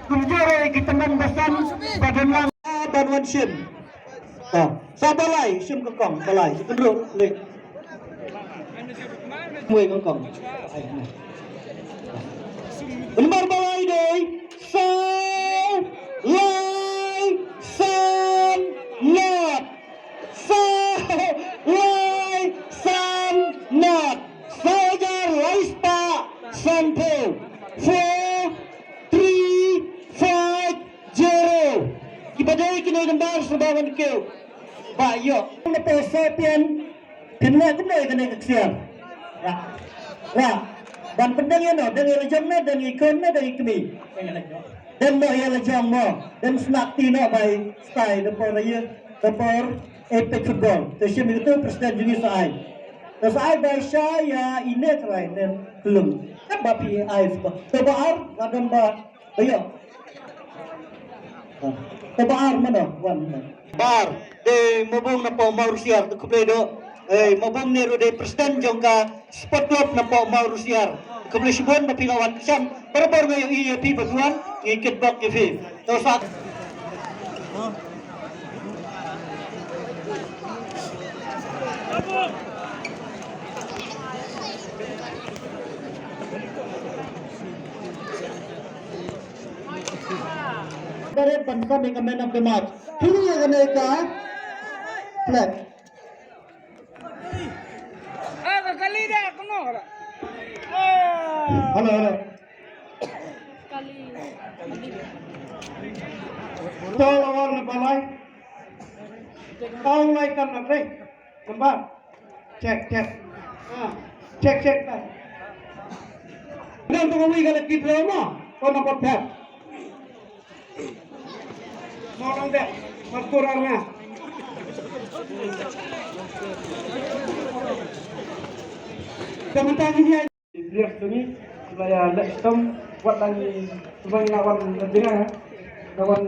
Kunjuri kita membasan badan lang dan wansin. Sa balay, sim kong balay. Kedua lek. Mui kong. Benar balay deh. Sa lai san not. Sa lai san not. Sajar laista sampo. 4 3 5 0. Kibadai kini gambar sebawan keu. Ba yo. Na po sepian pinla kumay kani kaksiyan. Ra. Dan pendang yan o, dan irajang na, dan ikon na, dan ikmi. Dan mo ialajang mo. Dan snakti na by style. Dapor epic football. Terus siya itu presiden juga sa ay. Terus ay by siya ya inet ray. Dan belum. Kan bapi ay. Tabaar, kadang ba. Ayo. Tabaar mana? Bar. De mabong na po Mauritius. Kupledo. Mabong nero de presiden jongka sport club na po Mauritius. Kemudian mapilawan siyam. Baru-baru ngayon EAP baguan. Ngikit bak EAP. Terus at. Dari bangsa mereka man of the match. Ini yang mereka flag. Kali dah kena. Halo. Kali. Tol awal na balay. Kau laikan na pre. Gambar. Check. Check. Nang tumawi ka na kiplo mo. Kau nak pat. Mau nang dek. Maskurangnya. Teman-teman ini lihat sini supaya lekom buat lagi supaya lawan dengan lawan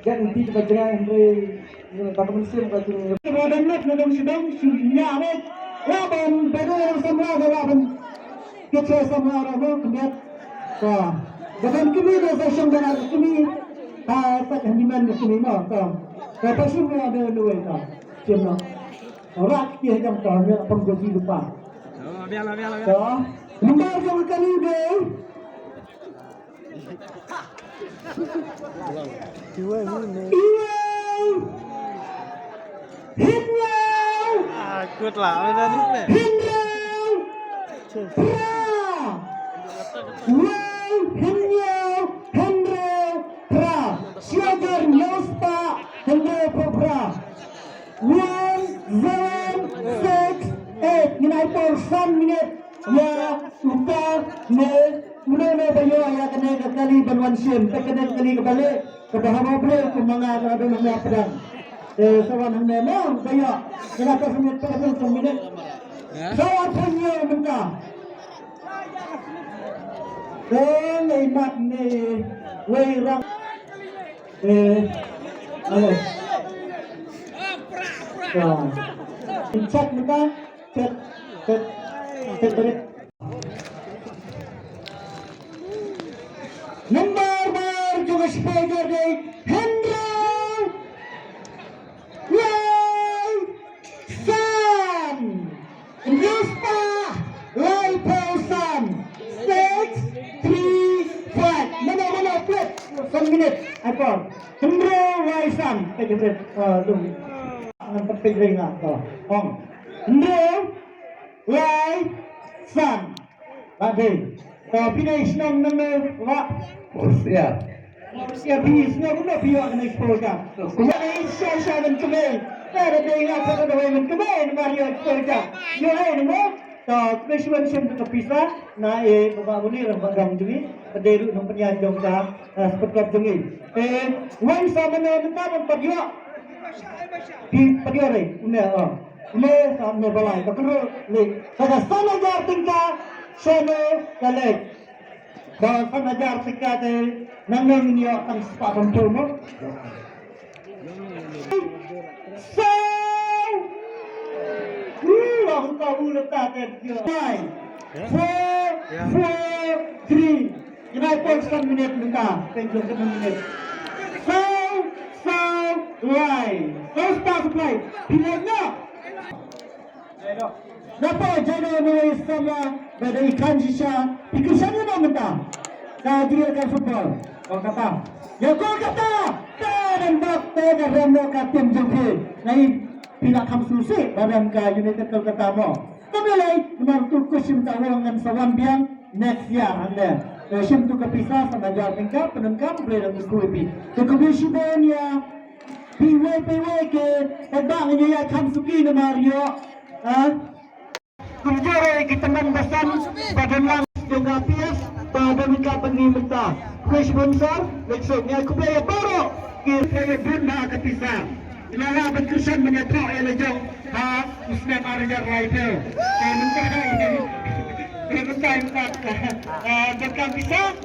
dan nanti dengan pada musim katanya. Kemudian nak sedang sunya apa? Lawan betul sama lawan kita sama lawan kemudian. Dengan kini dah session dengan kini tak hendiman kini mah tak. Lepas itu ada dua tak. Cuma orang kita yang tahu yang pengjogi lupa. Biarlah. Lumbar sama kali deh. Hindrau. Good lah, udah nih. Hindrau. Pra. Siagar Yospa. Hindrau pra. 1 7 6 8 minai por 1 minit ya utar ne muna bayo ya kena kali banwan sim kena kali kebalik kebahawa boleh kumanga ada mga pedang sawan hande mo bayo kena pa minit pa 1 minit sawan punyo minta ay mat ni way rang ayo cek minta cek balik. Nomor juga speaker dari Hendro Sam Ruspa Laiposan 6 3 5 mana play 1 minit apa Hendro Laisan pejerit ang pagpigring nga to Hendro Laisan Lagi finish ng wa Mauritius bis na una biyo na exposure kuma ay siya ng kamay pero day nga sa kaway ng kamay ng Mario exposure yo ay mo to freshman sim to pisa na babago ni ang bagam dumi padero ng panyadong sa sport dumi one sama na ng pagyo pagyo rin una le samne balai bakro le sada sanajar tingka sono kalek ba sanajar tingka te nangeng niyo ang spakam turmo so ang kaulat natin 5 4 3 United 1 minute luka. Tengok 1 minit. So, right. So, start to play. Pilihnya. Napa jadi nulis sama pada ikan sisa. Pikirannya nak minta. Dah dirikan football. Kau kata. Ya kau kata. Dan bakte dan remo katim jengke. Naik pila kam susi barang ka United Kolkata mo. Tapi lain memang tu kusim tawang dengan sawan biang next year anda. Kusim tu kepisah sama jalan tingkat penengkam boleh dalam kuipi. Kekomisian ya. PW ke tentang ini ya kam suki na Mario. Kumjore kita membasan badan lang dengan PS pada mereka pengiminta. Kuis sponsor, leksonnya aku player baru. Kira bunda kepisah. Ilalah berkesan menyertai elejong ha Usman Arjar Rifle. Mentah ini. Mentah dekat pisah.